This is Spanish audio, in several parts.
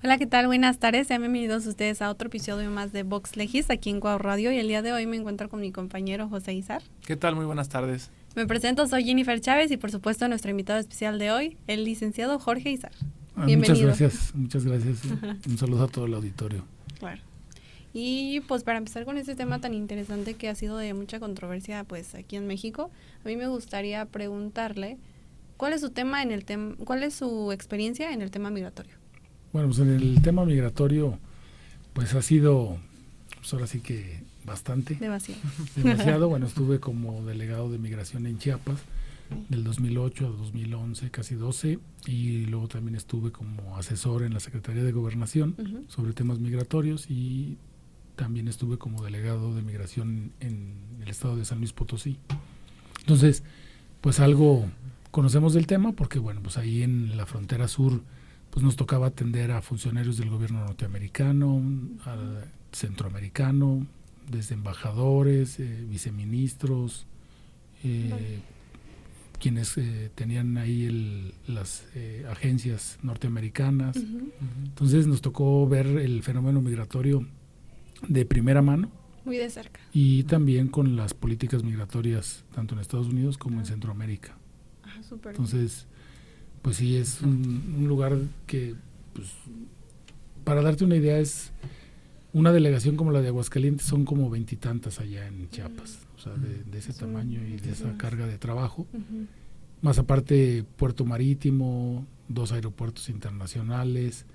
Hola, ¿qué tal? Buenas tardes, sean bienvenidos ustedes a otro episodio más de Vox Legis aquí en Cuau Radio, y el día de hoy me encuentro con mi compañero José Izar. ¿Qué tal? Muy buenas tardes. Me presento, soy Jennifer Chávez y por supuesto nuestro invitado especial de hoy, el licenciado Jorge Izar. Bienvenido. Muchas gracias. Un saludo a todo el auditorio. Claro. Y pues para empezar con este tema tan interesante que ha sido de mucha controversia pues aquí en México, a mí me gustaría preguntarle ¿cuál es su experiencia en el tema migratorio? Bueno, pues en el tema migratorio, pues ha sido, pues ahora sí que bastante. Demasiado. Bueno, estuve como delegado de migración en Chiapas del 2008 a 2011, casi 12, y luego también estuve como asesor en la Secretaría de Gobernación sobre temas migratorios, y también estuve como delegado de migración en el estado de San Luis Potosí. Entonces, pues algo conocemos del tema porque, bueno, pues ahí en la frontera sur pues nos tocaba atender a funcionarios del gobierno norteamericano, al centroamericano, desde embajadores, viceministros, quienes tenían ahí las agencias norteamericanas. Entonces nos tocó ver el fenómeno migratorio de primera mano. Muy de cerca. Y también con las políticas migratorias, tanto en Estados Unidos como en Centroamérica. Súper. Entonces, pues sí, es un lugar que, pues, para darte una idea, es una delegación como la de Aguascalientes, son como 20 y tantas allá en Chiapas, o sea, de ese tamaño y de esa carga de trabajo. Más aparte, puerto marítimo, 2 aeropuertos internacionales,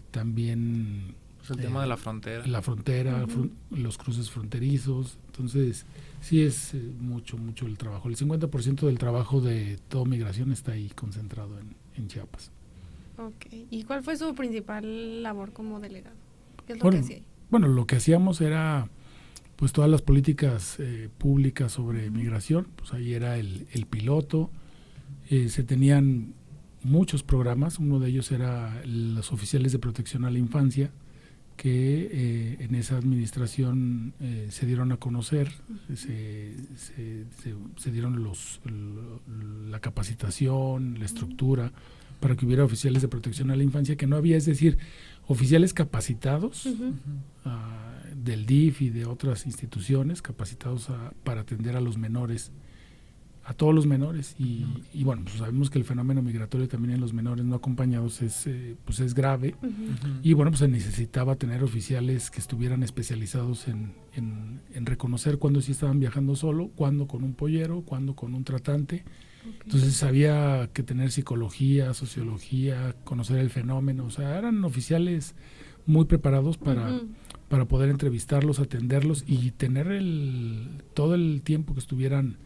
también el tema de la frontera. La frontera, los cruces fronterizos. Entonces, sí es mucho el trabajo. El 50% del trabajo de toda migración está ahí concentrado en Chiapas. Ok. ¿Y cuál fue su principal labor como delegado? ¿Qué es lo Bueno, que hacía ahí? Bueno, lo que hacíamos era pues todas las políticas públicas sobre migración. Pues ahí era el piloto. Se tenían muchos programas. Uno de ellos era los oficiales de protección a la infancia, que en esa administración se dieron a conocer, se dieron la capacitación, la estructura, para que hubiera oficiales de protección a la infancia, que no había, es decir, oficiales capacitados del DIF y de otras instituciones, capacitados para atender a los menores, a todos los menores, y bueno, pues sabemos que el fenómeno migratorio también en los menores no acompañados pues es grave, y bueno, pues se necesitaba tener oficiales que estuvieran especializados en reconocer cuándo sí estaban viajando solo, cuándo con un pollero, cuándo con un tratante. Entonces había que tener psicología, sociología, conocer el fenómeno, o sea, eran oficiales muy preparados para poder entrevistarlos, atenderlos y tener todo el tiempo que estuvieran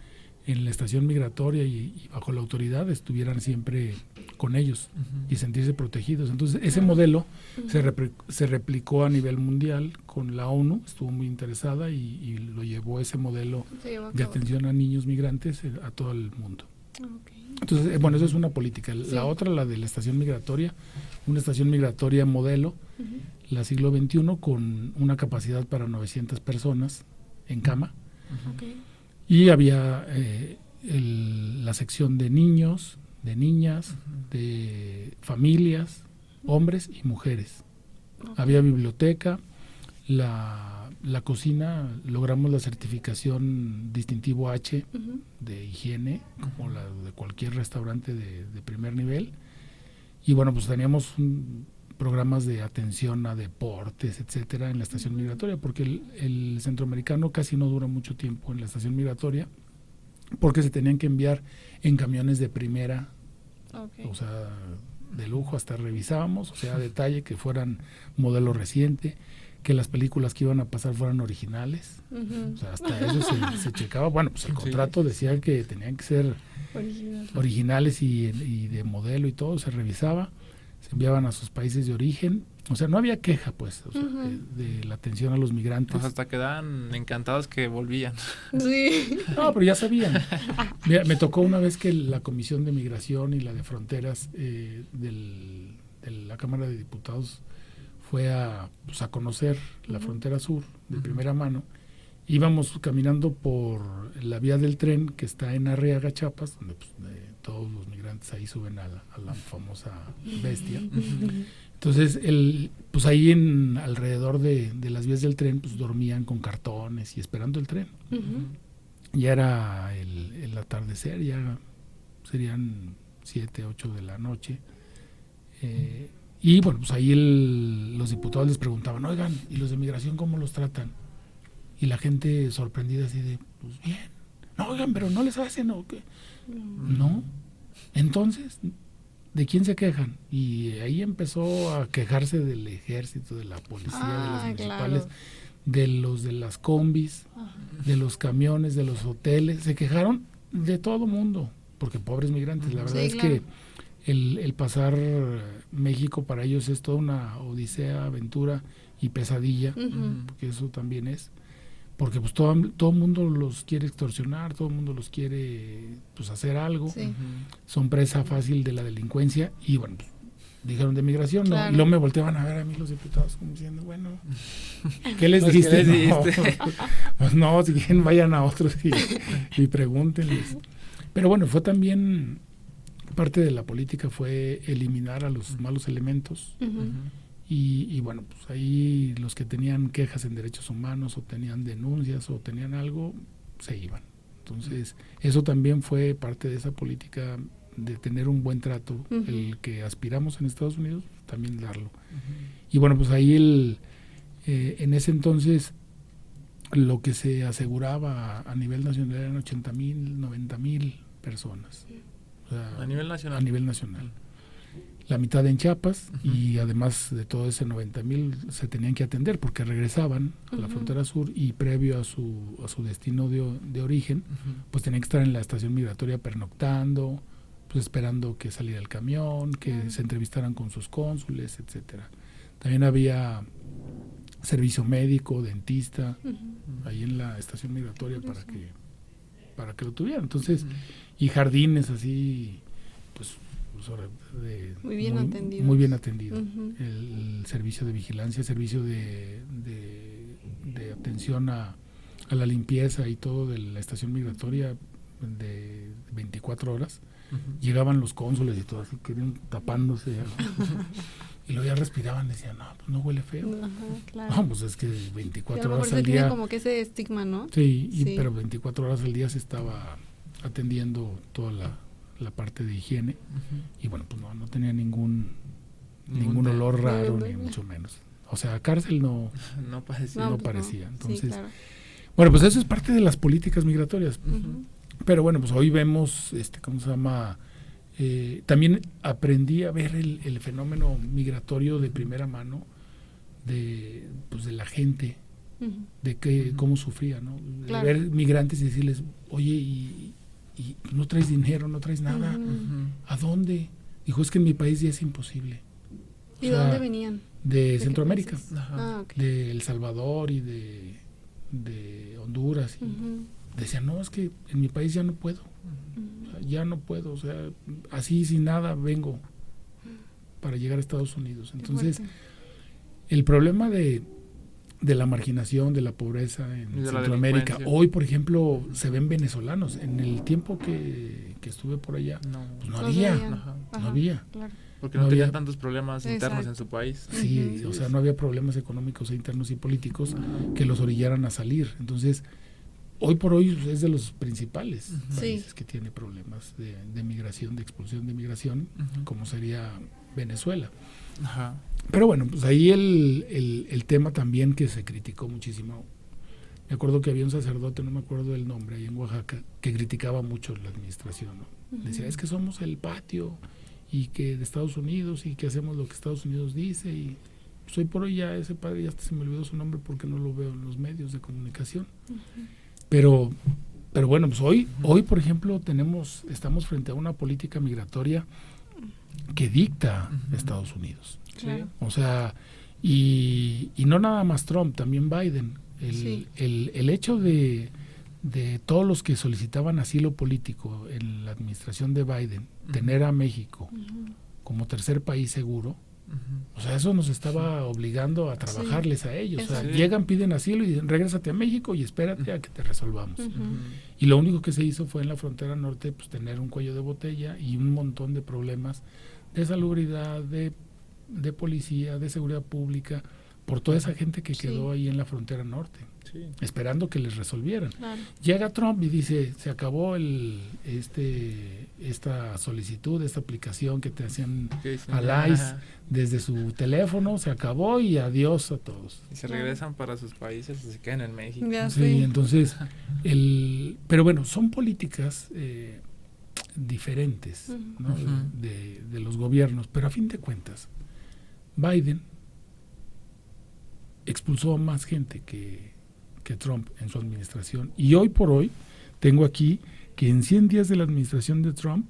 en la estación migratoria y bajo la autoridad, estuvieran siempre con ellos y sentirse protegidos. Entonces ese modelo se replicó a nivel mundial con la ONU, estuvo muy interesada y lo llevó ese modelo de atención a niños migrantes a todo el mundo. Entonces, bueno, eso es una política. La otra, la de la estación migratoria, una estación migratoria modelo, la siglo XXI, con una capacidad para 900 personas en cama. Y había la sección de niños, de niñas, de familias, hombres y mujeres. Había biblioteca, la cocina, logramos la certificación distintivo H de higiene, como la de cualquier restaurante de primer nivel. Y bueno, pues teníamos programas de atención a deportes, etcétera, en la estación migratoria, porque el centroamericano casi no dura mucho tiempo en la estación migratoria, porque se tenían que enviar en camiones de primera, o sea, de lujo, hasta revisábamos, o sea, a detalle, que fueran modelo reciente, que las películas que iban a pasar fueran originales, o sea, hasta eso se checaba. Bueno, pues el contrato decía que tenían que ser originales y de modelo y todo, se revisaba, se enviaban a sus países de origen, o sea, no había queja, pues, o sea, de la atención a los migrantes. Pues hasta quedaban encantados que volvían. Sí. No, pero ya sabían. Mira, me tocó una vez que la Comisión de Migración y la de Fronteras de la Cámara de Diputados fue a conocer la frontera sur de primera mano, íbamos caminando por la vía del tren que está en Arriaga, Chiapas, donde pues, todos los migrantes ahí suben a la famosa bestia. Entonces, pues ahí alrededor de las vías del tren, pues dormían con cartones y esperando el tren. Ya era el atardecer, ya serían 7, 8 de la noche. Y bueno, pues ahí los diputados les preguntaban, oigan, ¿y los de migración cómo los tratan? Y la gente sorprendida así de, pues bien. No, oigan, pero no les hacen o qué. No. Entonces, ¿de quién se quejan? Y ahí empezó a quejarse del ejército, de la policía, de las municipales, claro, de los de las combis, de los camiones, de los hoteles. Se quejaron de todo mundo, porque pobres migrantes. La verdad es claro, que el pasar México para ellos es toda una odisea, aventura y pesadilla, porque eso también es. Porque pues todo el mundo los quiere extorsionar, todo el mundo los quiere pues hacer algo, son presa fácil de la delincuencia y bueno, pues, dijeron de migración, claro, ¿no? Y luego me volteaban a ver a mí los diputados como diciendo, bueno, ¿qué les diste? No, pues no, si quieren vayan a otros y pregúntenles. Pero bueno, fue también parte de la política fue eliminar a los malos elementos. Y bueno, pues ahí los que tenían quejas en derechos humanos o tenían denuncias o tenían algo, se iban. Entonces, eso también fue parte de esa política de tener un buen trato, el que aspiramos en Estados Unidos, también darlo. Y bueno, pues ahí en ese entonces lo que se aseguraba a nivel nacional eran 80,000, 90,000 personas. O sea, a nivel nacional. A nivel nacional. La mitad en Chiapas y además de todo ese 90,000 se tenían que atender porque regresaban a la frontera sur y previo a su destino de origen, pues tenían que estar en la estación migratoria pernoctando, pues esperando que saliera el camión, que se entrevistaran con sus cónsules, etcétera. También había servicio médico, dentista, ahí en la estación migratoria para que lo tuvieran. Entonces, y jardines así, pues muy bien atendidos. Muy bien atendido. El servicio de vigilancia, servicio de atención a la limpieza y todo de la estación migratoria de 24 horas. Llegaban los cónsules y todo así, querían tapándose. Y luego ya respiraban, decían, no, pues no huele feo. Claro. No, pues es que 24 horas al día. Tiene como que ese estigma, ¿no? Sí, pero 24 horas al día se estaba atendiendo toda la parte de higiene y bueno, pues no tenía ningún olor raro, ni mucho menos. O sea, cárcel no parecía. Entonces, sí, claro. Bueno, pues eso es parte de las políticas migratorias. Pero bueno, pues hoy vemos, ¿cómo se llama? También aprendí a ver el fenómeno migratorio de primera mano de la gente, de cómo sufría, ¿no? Claro. De ver migrantes y decirles, oye, y no traes dinero, no traes nada. ¿A dónde? Dijo, es que en mi país ya es imposible. ¿Y de dónde venían? De Centroamérica, okay. de El Salvador y de Honduras. Decían, no, es que en mi país ya no puedo. O sea, ya no puedo. O sea, así sin nada vengo para llegar a Estados Unidos. Entonces, el problema de la marginación, de la pobreza en Centroamérica. Hoy, por ejemplo, se ven venezolanos. En el tiempo que estuve por allá, pues no había. Claro. Porque no tenían tantos problemas internos en su país. Sí, o sea, no había problemas económicos internos y políticos que los orillaran a salir. Entonces, hoy por hoy es de los principales países que tiene problemas de migración, de expulsión de migración, como sería Venezuela. Pero bueno, pues ahí el tema también que se criticó muchísimo. Me acuerdo que había un sacerdote, no me acuerdo del nombre, ahí en Oaxaca, que criticaba mucho la administración, ¿no? Decía, es que somos el patio y que de Estados Unidos y que hacemos lo que Estados Unidos dice y pues hoy por hoy ya ese padre ya hasta se me olvidó su nombre porque no lo veo en los medios de comunicación. Pero bueno, pues hoy por ejemplo estamos frente a una política migratoria que dicta Estados Unidos. Claro. O sea, y no nada más Trump, también Biden. El hecho de todos los que solicitaban asilo político en la administración de Biden, tener a México como tercer país seguro, O sea, eso nos estaba obligando a trabajarles a ellos. O sea, Sí. llegan, piden asilo y dicen, regrésate a México y espérate a que te resolvamos. Y lo único que se hizo fue en la frontera norte, pues tener un cuello de botella y un montón de problemas de salubridad, de policía, de seguridad pública, por toda esa gente que quedó ahí en la frontera norte, esperando que les resolvieran. Claro. Llega Trump y dice, se acabó esta solicitud, esta aplicación que te hacían al ICE desde su teléfono, se acabó y adiós a todos. Y se regresan para sus países y se quedan en México. Ya Sí, sé. entonces, pero bueno, son políticas diferentes, ¿no? de los gobiernos, pero a fin de cuentas, Biden expulsó a más gente que Trump en su administración. Y hoy por hoy tengo aquí que en 100 días de la administración de Trump,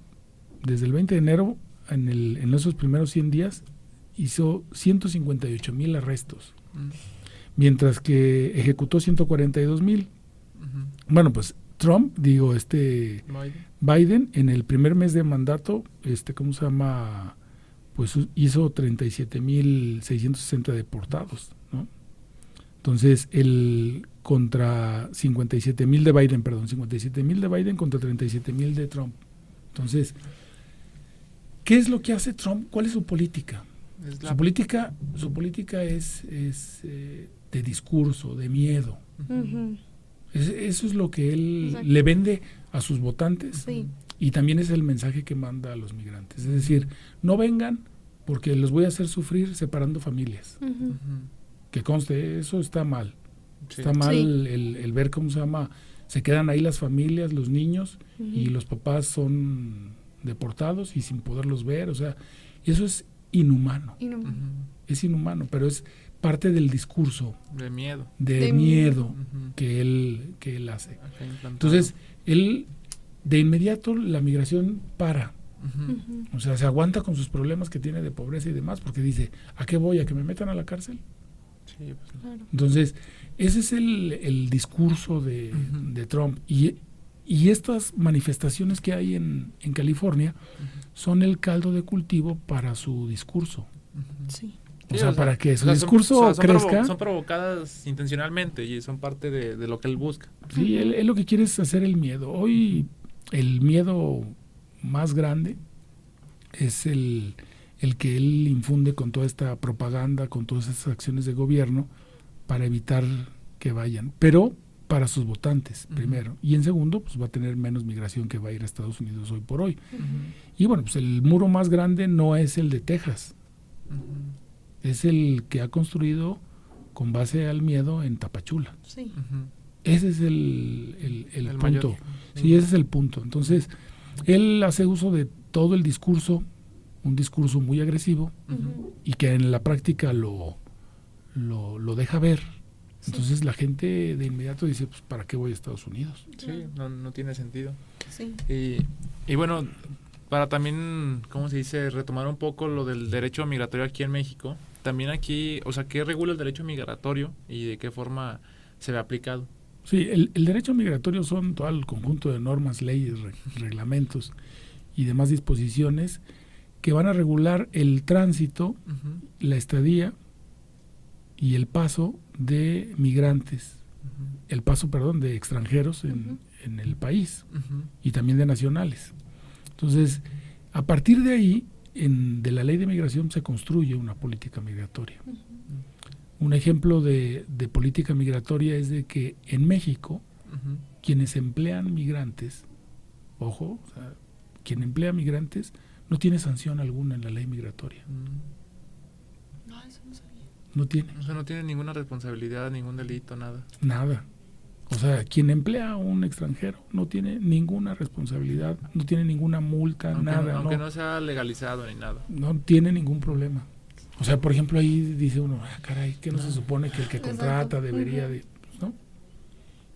desde el 20 de enero, en esos primeros 100 días, hizo 158,000 arrestos, mientras que ejecutó 142,000. Bueno, pues Trump, Biden, en el primer mes de mandato, ¿cómo se llama? Pues hizo 37,660 deportados, ¿no? Entonces, contra 57,000 de Biden, 57,000 de Biden contra 37,000 de Trump. Entonces, ¿qué es lo que hace Trump? ¿Cuál es su política? Su política es de discurso, de miedo. Eso es lo que él le vende a sus votantes. Sí. Y también es el mensaje que manda a los migrantes. Es decir, no vengan porque los voy a hacer sufrir separando familias. Que conste, eso está mal. Está mal el ver cómo se llama, se quedan ahí las familias, los niños, y los papás son deportados y sin poderlos ver. O sea, eso es inhumano. Es inhumano, pero es parte del discurso de miedo, que él hace. Entonces, él de inmediato la migración para. O sea, se aguanta con sus problemas que tiene de pobreza y demás, porque dice, ¿a qué voy? ¿A que me metan a la cárcel? Sí, pues, claro. Entonces, ese es el discurso de Trump. Y estas manifestaciones que hay en California son el caldo de cultivo para su discurso. Sí. O sea, para que su discurso crezca. Son provocadas intencionalmente y son parte de lo que él busca. Sí, él lo que quiere es hacer el miedo. Hoy el miedo más grande es el que él infunde con toda esta propaganda, con todas estas acciones de gobierno para evitar que vayan. Pero para sus votantes, primero. Y en segundo, pues va a tener menos migración que va a ir a Estados Unidos hoy por hoy. Y bueno, pues el muro más grande no es el de Texas. Es el que ha construido con base al miedo en Tapachula. Sí. Ese es el punto. Mayor. Sí, ese es el punto. Entonces, él hace uso de todo el discurso, un discurso muy agresivo, y que en la práctica lo deja ver. Entonces la gente de inmediato dice, pues, ¿para qué voy a Estados Unidos? Sí, no tiene sentido. Sí. Y bueno, para también, ¿cómo se dice? Retomar un poco lo del derecho migratorio aquí en México. También aquí, o sea, ¿qué regula el derecho migratorio y de qué forma se ve aplicado? Sí, el derecho migratorio son todo el conjunto de normas, leyes, reglamentos y demás disposiciones que van a regular el tránsito, la estadía y el paso de migrantes, el paso, de extranjeros en el país y también de nacionales. Entonces, a partir de ahí, de la ley de migración se construye una política migratoria. Un ejemplo de política migratoria es de que en México, quienes emplean migrantes, ojo, o sea, quien emplea migrantes no tiene sanción alguna en la ley migratoria. No, eso no sabía. No tiene. O sea, no tiene ninguna responsabilidad, ningún delito, nada. Nada. O sea, quien emplea a un extranjero no tiene ninguna responsabilidad, no tiene ninguna multa, nada. Aunque no sea legalizado ni nada. No tiene ningún problema. O sea, por ejemplo, ahí dice uno, caray, ¿qué no se supone que el que contrata debería de...? Pues, ¿no?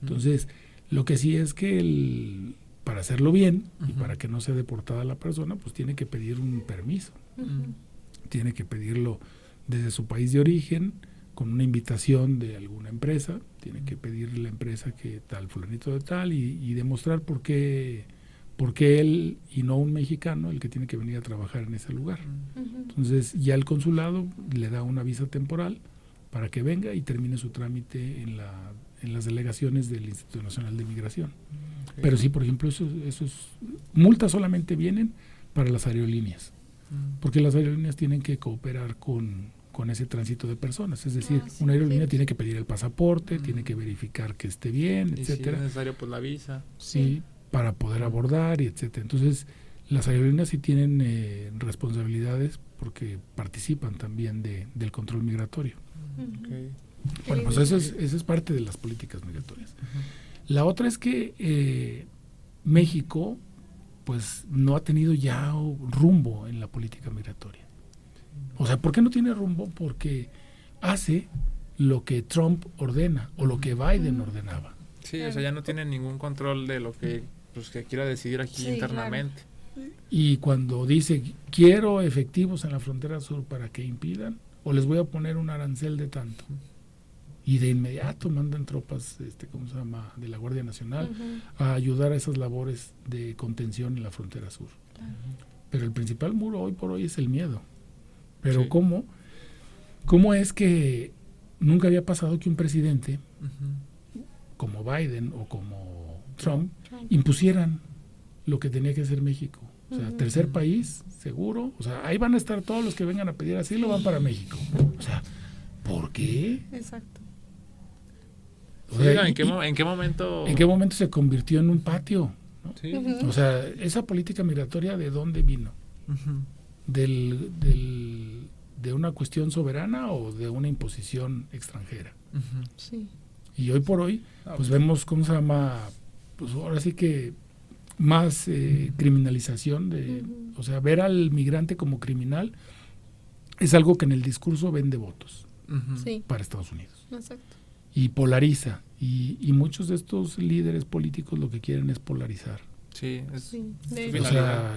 Entonces, lo que sí es que para hacerlo bien y para que no sea deportada la persona, pues tiene que pedir un permiso. Tiene que pedirlo desde su país de origen, con una invitación de alguna empresa. Tiene que pedirle a la empresa que tal fulanito de tal y demostrar por qué ¿por qué él y no un mexicano el que tiene que venir a trabajar en ese lugar? Entonces ya el consulado le da una visa temporal para que venga y termine su trámite en las delegaciones del Instituto Nacional de Migración. Okay. Pero sí, por ejemplo, multas solamente vienen para las aerolíneas, porque las aerolíneas tienen que cooperar con ese tránsito de personas, es decir, una aerolínea tiene que pedir el pasaporte, tiene que verificar que esté bien, etcétera. Si es necesario, pues la visa. Sí, para poder abordar y etcétera. Entonces, las aerolíneas sí tienen responsabilidades porque participan también del control migratorio. Okay. Bueno, pues eso es parte de las políticas migratorias. La otra es que México pues no ha tenido ya rumbo en la política migratoria. O sea, ¿por qué no tiene rumbo? Porque hace lo que Trump ordena o lo que Biden ordenaba. Sí, o sea, ya no tiene ningún control de lo que, pues, que quiera decidir aquí internamente. Claro. Y cuando dice, quiero efectivos en la frontera sur para que impidan, o les voy a poner un arancel de tanto. Y de inmediato mandan tropas, ¿cómo se llama?, de la Guardia Nacional a ayudar a esas labores de contención en la frontera sur. Pero el principal muro hoy por hoy es el miedo. Pero ¿cómo es que nunca había pasado que un presidente como Biden o como Trump impusieran lo que tenía que hacer México? O sea, tercer país, seguro. O sea, ahí van a estar todos los que vengan a pedir asilo, van para México. O sea, ¿por qué? Exacto. O sea, ¿En qué momento? ¿En qué momento se convirtió en un patio? ¿No? Sí. O sea, esa política migratoria, ¿de dónde vino? ¿De una cuestión soberana o de una imposición extranjera? Sí. Y hoy por hoy, pues vemos, ¿cómo se llama? Pues ahora sí que más criminalización o sea, ver al migrante como criminal es algo que en el discurso vende votos para Estados Unidos. Exacto. Y polariza, y muchos de estos líderes políticos lo que quieren es polarizar. Sí, o sea,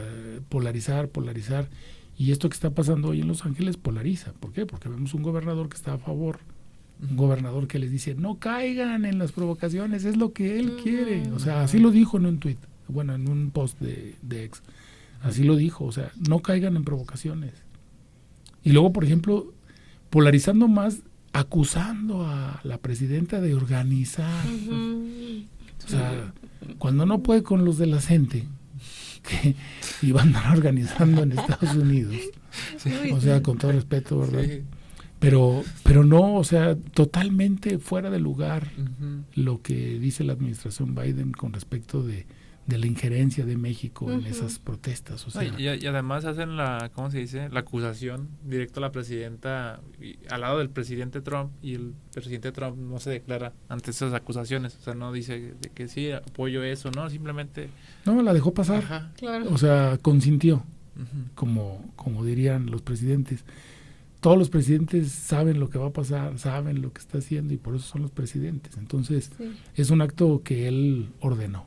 polarizar, y esto que está pasando hoy en Los Ángeles polariza. ¿Por qué? Porque vemos un gobernador que está a favor, un gobernador que les dice, no caigan en las provocaciones, es lo que él quiere. O sea, así lo dijo en un tuit, bueno, en un post de X, así lo dijo, o sea, no caigan en provocaciones. Y luego, por ejemplo, polarizando más, acusando a la presidenta de organizar. O sea, cuando no puede con los de la gente que iban a andar organizando en Estados Unidos. O sea, con todo respeto, ¿verdad? Sí. Pero no, o sea, totalmente fuera de lugar lo que dice la administración Biden con respecto de la injerencia de México en esas protestas. O sea, y además hacen la acusación directa a la presidenta al lado del presidente Trump, y el presidente Trump no se declara ante esas acusaciones. O sea, no dice de que sí, apoyo eso, no, simplemente... No, la dejó pasar. Claro. O sea, consintió, como dirían los presidentes. Todos los presidentes saben lo que va a pasar, saben lo que está haciendo, y por eso son los presidentes. Entonces, es un acto que él ordenó.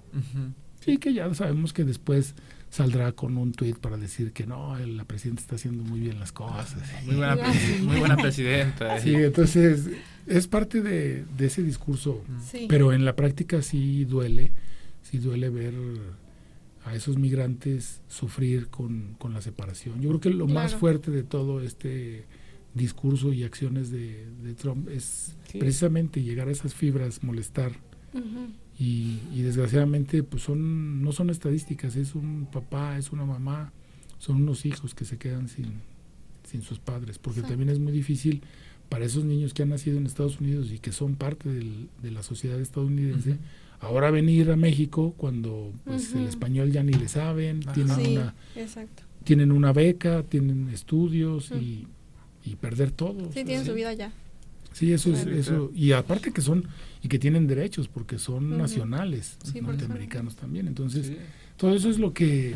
Y que ya sabemos que después saldrá con un tuit para decir que no, la presidenta está haciendo muy bien las cosas. Muy buena presidenta. Sí, entonces es parte de ese discurso, pero en la práctica sí duele ver a esos migrantes sufrir con la separación. Yo creo que lo más fuerte de todo este discurso y acciones de Trump es precisamente llegar a esas fibras, molestar. Y desgraciadamente pues no son estadísticas, es un papá, es una mamá, son unos hijos que se quedan sin sus padres, porque también es muy difícil para esos niños que han nacido en Estados Unidos y que son parte de la sociedad estadounidense, ahora venir a México cuando pues el español ya ni le saben, tienen una beca, tienen estudios y perder todo. Sí, tienen su vida ya. Sí, eso es eso, y aparte que tienen derechos porque son nacionales, norteamericanos también. Entonces, todo eso es lo que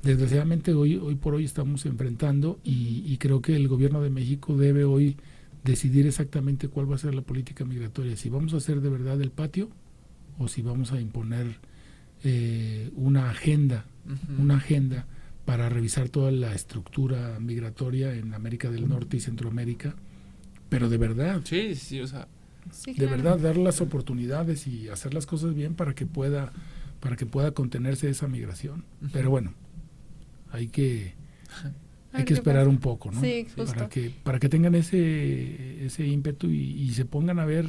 desgraciadamente hoy por hoy estamos enfrentando, y creo que el gobierno de México debe hoy decidir exactamente cuál va a ser la política migratoria, si vamos a hacer de verdad el patio o si vamos a imponer una agenda para revisar toda la estructura migratoria en América del Norte y Centroamérica. Pero de verdad, o sea, de verdad dar las oportunidades y hacer las cosas bien para que pueda para que pueda contenerse esa migración. Pero bueno, hay que esperar un poco, ¿no? Sí, justo. Para que tengan ese ímpetu y se pongan a ver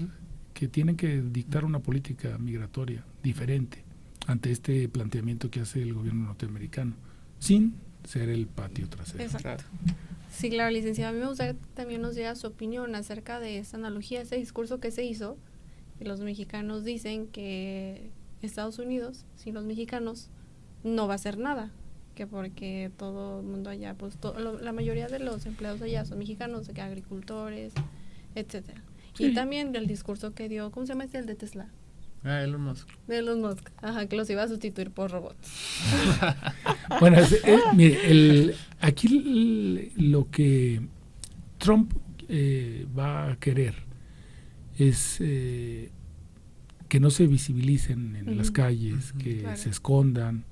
que tienen que dictar una política migratoria diferente ante este planteamiento que hace el gobierno norteamericano, sin ser el patio trasero. Exacto. Sí, claro, licenciado. A mí me gustaría que también nos diera su opinión acerca de esta analogía, ese discurso que se hizo, que los mexicanos dicen que Estados Unidos, sin los mexicanos, no va a hacer nada, que porque todo el mundo allá, pues la mayoría de los empleados allá son mexicanos, que agricultores, etcétera. Sí. Y también el discurso que dio, ¿cómo se llama este? El de Tesla. Elon Musk. De Elon Musk, ajá, que los iba a sustituir por robots. Bueno, mire, aquí lo que Trump va a querer es que no se visibilicen en las calles, que se escondan,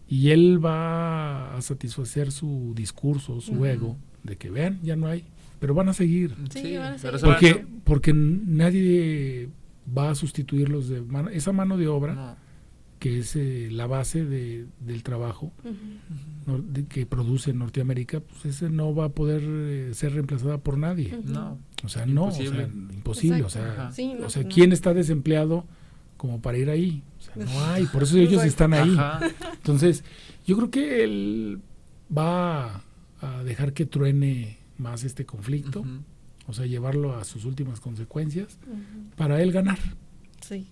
y él va a satisfacer su discurso, su ego, de que vean, ya no hay, pero van a seguir. Sí, van a seguir. Porque nadie va a sustituirlos de esa mano de obra, que es la base del trabajo que produce Norteamérica, pues ese no va a poder ser reemplazada por nadie. No. O sea, imposible. Imposible. Exacto. O sea, ¿quién está desempleado como para ir ahí? O sea, no hay, por eso ellos están ahí. Entonces, yo creo que él va a dejar que truene más este conflicto, o sea, llevarlo a sus últimas consecuencias para él ganar. Sí.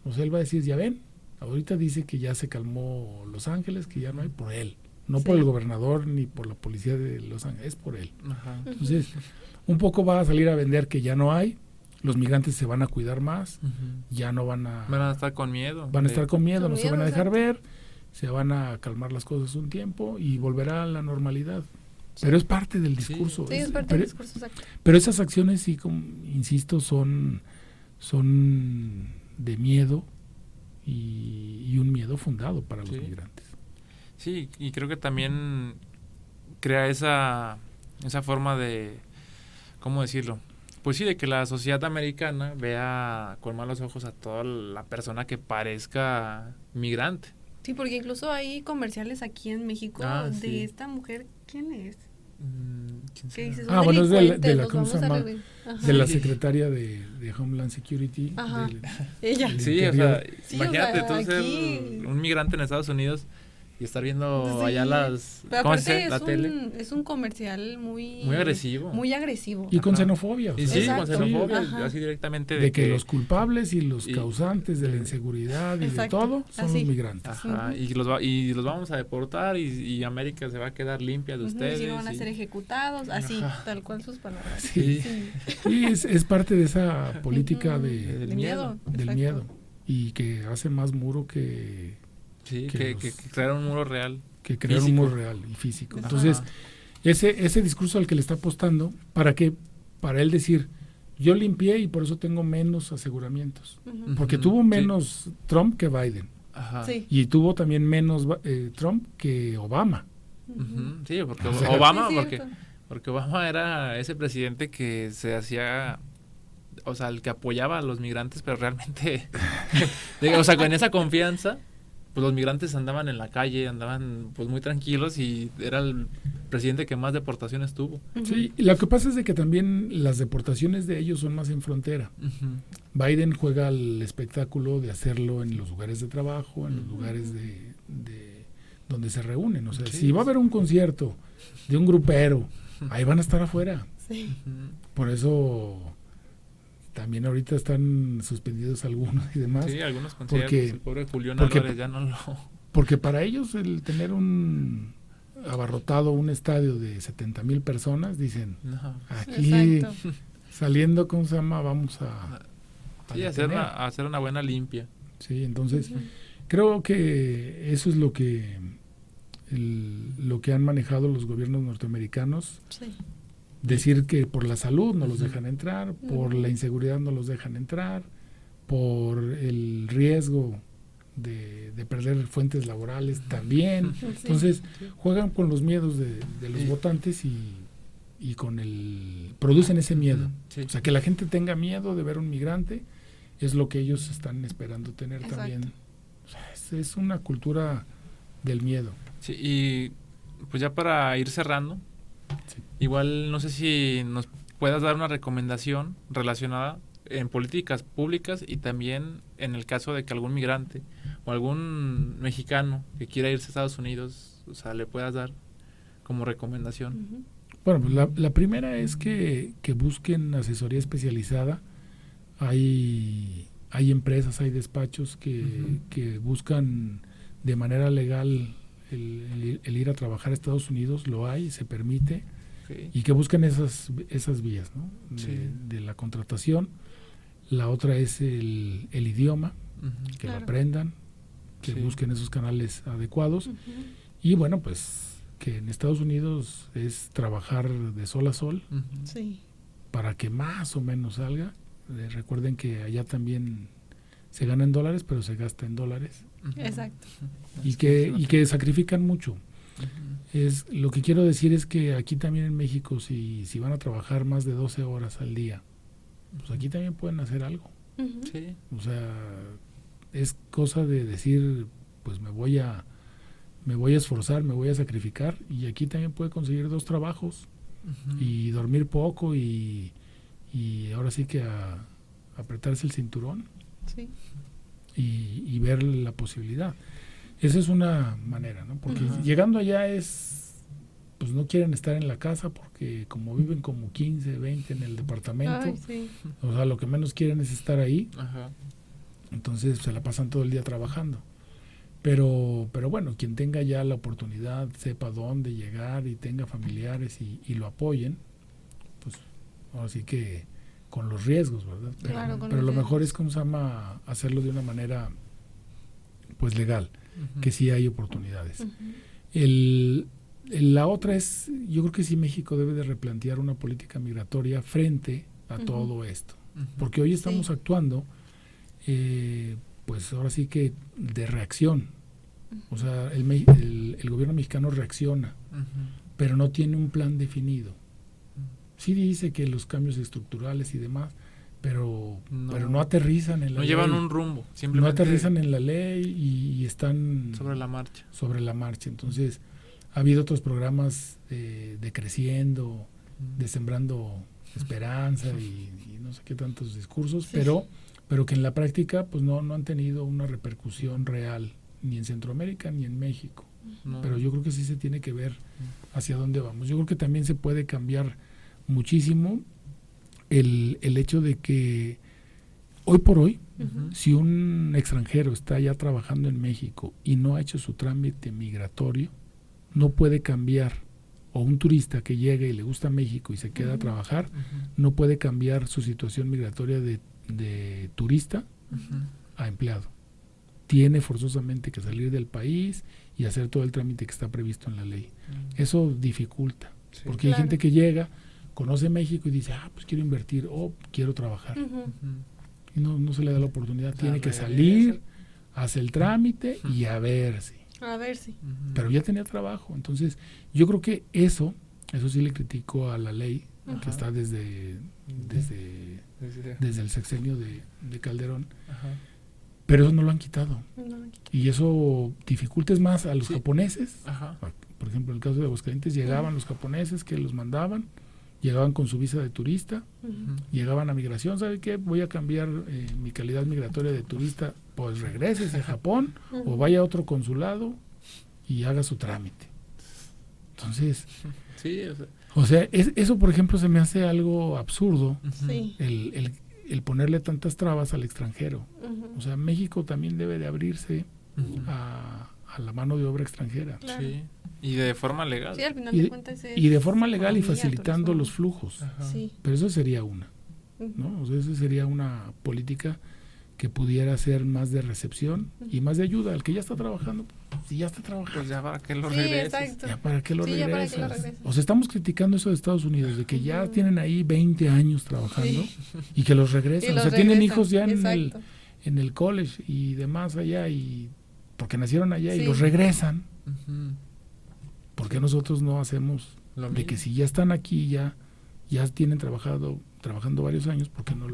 O sea, él va a decir, ya ven, ahorita dice que ya se calmó Los Ángeles, que ya no hay, por él. No por el gobernador ni por la policía de Los Ángeles, es por él. Entonces, un poco va a salir a vender que ya no hay, los migrantes se van a cuidar más, ya no van a estar con miedo. Van a estar con miedo, no se van a dejar ver, se van a calmar las cosas un tiempo y volverá a la normalidad. Pero es parte del discurso. Sí, es parte del discurso, exacto. Pero esas acciones, sí, como insisto, son de miedo y un miedo fundado para los migrantes. Sí, y creo que también crea esa forma de, ¿cómo decirlo? Pues sí, de que la sociedad americana vea con malos ojos a toda la persona que parezca migrante. Sí, porque incluso hay comerciales aquí en México de esta mujer, ¿quién es? ¿Qué dices? Bueno, es de la ¿cómo se llama? De la secretaria de Homeland Security. Ella. Sí, o sea, imagínate tú ser un migrante en Estados Unidos y estar viendo allá las... Pero aparte la tele. Es un comercial muy agresivo. Muy agresivo. Y con xenofobia. Y sí, con xenofobia, así directamente. De que los culpables y los causantes de la inseguridad y de todo son los migrantes. Y los vamos a deportar y América se va a quedar limpia de ustedes. Y no van a ser ejecutados, así, tal cual sus palabras. Sí, es parte de esa política del miedo. Y que hace más muro que... Sí, que crear un muro real. Que crear un muro real y físico. Entonces, ese discurso al que le está apostando, para él decir, yo limpié y por eso tengo menos aseguramientos. Porque tuvo menos Trump que Biden. Y tuvo también menos Trump que Obama. Sí, porque Obama, porque Obama era ese presidente que se hacía... O sea, el que apoyaba a los migrantes, pero realmente... o sea, con esa confianza... Pues los migrantes andaban en la calle, andaban pues muy tranquilos y era el presidente que más deportaciones tuvo. Sí, y lo que pasa es de que también las deportaciones de ellos son más en frontera. Biden juega el espectáculo de hacerlo en los lugares de trabajo, en los lugares de donde se reúnen. O sea, si va a haber un concierto de un grupero, ahí van a estar afuera. Por eso... También ahorita están suspendidos algunos y demás. Sí, algunos conciertos. El pobre Julián Álvarez ya no lo... Porque para ellos el tener abarrotado un estadio de 70,000 personas, dicen, aquí saliendo, ¿cómo se llama? Vamos a hacer una buena limpia. Sí, entonces creo que eso es lo que han manejado los gobiernos norteamericanos. Sí. Decir que por la salud no los dejan entrar, por la inseguridad no los dejan entrar, por el riesgo de perder fuentes laborales también. Entonces juegan con los miedos de los votantes y producen ese miedo. O sea, que la gente tenga miedo de ver un migrante es lo que ellos están esperando tener también. O sea, es una cultura del miedo. Sí, y pues ya para ir cerrando, Sí. igual no sé si nos puedas dar una recomendación relacionada en políticas públicas y también en el caso de que algún migrante o algún mexicano que quiera irse a Estados Unidos, o sea, le puedas dar como recomendación. Ujú. Bueno, pues la primera es que busquen asesoría especializada. Hay empresas, hay despachos que buscan de manera legal el ir a trabajar a Estados Unidos, lo hay, se permite, Okay. y que busquen esas vías, ¿no? Sí. De la contratación. La otra es el idioma, Ujú. que lo Claro. aprendan, que Sí. busquen esos canales adecuados. Ujú. Y bueno, pues que en Estados Unidos es trabajar de sol a sol Ujú. Sí. para que más o menos salga. Recuerden que allá también se gana en dólares, pero se gasta en dólares. Ujú. Exacto. Y que sacrifican mucho. Es lo que quiero decir es que aquí también en México, si van a trabajar más de 12 horas al día, pues aquí también pueden hacer algo. Ujú. Sí. O sea, es cosa de decir, pues me voy a esforzar, me voy a sacrificar, y aquí también puede conseguir 2 trabajos Ujú. y dormir poco y ahora sí que apretarse el cinturón Sí. y ver la posibilidad. Esa es una manera, ¿no? Porque Ajá. llegando allá pues no quieren estar en la casa porque como viven como 15, 20 en el departamento, Ay, sí. o sea, lo que menos quieren es estar ahí, Ajá. entonces se la pasan todo el día trabajando. Pero bueno, quien tenga ya la oportunidad, sepa dónde llegar y tenga familiares y lo apoyen, pues ahora sí que con los riesgos, ¿verdad? Claro, con pero los lo mejor riesgos. es, ¿cómo se llama?, hacerlo de una manera pues legal, Ujú. que sí hay oportunidades. Ujú. La otra es, yo creo que sí México debe de replantear una política migratoria frente a Ujú. todo esto, Ujú. porque hoy estamos Sí. actuando, pues ahora sí que de reacción. O sea, el gobierno mexicano reacciona, Ujú. pero no tiene un plan definido. Sí dice que los cambios estructurales y demás, pero no aterrizan en la No ley. llevan un rumbo, No simplemente aterrizan en la ley y están sobre la marcha. sobre la marcha. Entonces, ha habido otros programas de Creciendo, de Sembrando Esperanza y no sé qué tantos discursos, Sí. pero que en la práctica pues no han tenido una repercusión real, ni en Centroamérica ni en México. No. Pero yo creo que sí se tiene que ver hacia dónde vamos. Yo creo que también se puede cambiar muchísimo el hecho de que hoy por hoy, Ujú. si un extranjero está ya trabajando en México y no ha hecho su trámite migratorio, no puede cambiar, o un turista que llega y le gusta México y se queda a Ujú. trabajar, Ujú. no puede cambiar su situación migratoria de turista Ujú. a empleado. Tiene forzosamente que salir del país y hacer todo el trámite que está previsto en la ley. Eso dificulta, Sí. porque hay Claro. gente que llega, conoce México y dice, pues quiero invertir o quiero trabajar. Ujú. Ujú. Y no se le da la oportunidad. sea, Tiene que regresa. salir, hace el trámite y a ver si. A ver si. Ujú. Pero ya tenía trabajo. Entonces, yo creo que eso sí le critico a la ley, Ajá. que está desde el sexenio de Calderón. Ajá. Pero eso no lo han quitado. No, Y eso dificulta es más a los Sí. japoneses. Ajá. Por ejemplo, en el caso de Aguascalientes, llegaban los japoneses que los mandaban, llegaban con su visa de turista, ujú. llegaban a migración, ¿sabe qué? Voy a cambiar mi calidad migratoria de turista, pues regrese a Japón o vaya a otro consulado y haga su trámite. Entonces, Sí, eso por ejemplo se me hace algo absurdo, ujú. Sí. el ponerle tantas trabas al extranjero. Ujú. O sea, México también debe de abrirse Ujú. a la mano de obra extranjera. Claro. Sí. Y de forma legal. Sí, al final Y de de- cuentas es Y de forma legal y economía, facilitando turismo. los flujos. Ajá. Sí. Pero eso sería una, Ujú. ¿no? O sea, esa sería una política que pudiera ser más de recepción y más de ayuda al que ya está trabajando. Si ya está trabajando, Pues ya para que lo Sí, regreses. exacto. ¿ya para qué lo Sí, ya para qué lo regresas? regresas. O sea, estamos criticando eso de Estados Unidos, de que ya Ujú. tienen ahí 20 años trabajando Sí. y que los regresan. Y O los sea, tienen regresan, hijos ya exacto. en el college y demás allá, y porque nacieron allá y Sí. los regresan. Ujú. ¿Por qué nosotros no hacemos Lo de que mismo. si ya están aquí, ya tienen trabajando varios años, ¿por qué no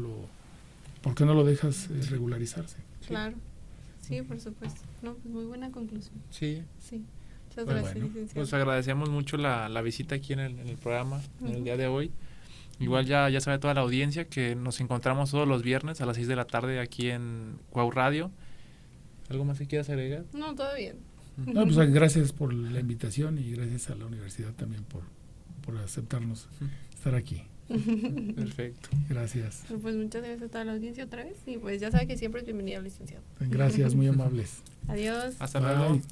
lo dejas regularizarse? Claro. Sí, por supuesto. No, pues muy buena conclusión. Sí. Sí. Muchas Pues gracias, bueno, licenciado. Pues agradecemos mucho la visita aquí en el programa, en el día de hoy. Igual ya sabe toda la audiencia que nos encontramos todos los viernes a las 6 de la tarde aquí en Cuau Radio. ¿Algo más que quieras agregar? No, todo bien. No, pues gracias por la invitación y gracias a la universidad también por aceptarnos estar aquí. Perfecto. Gracias. Pues muchas gracias a toda la audiencia otra vez y pues ya sabe que siempre es bienvenido, licenciado. Gracias, muy amables. Adiós. Hasta luego. Bye.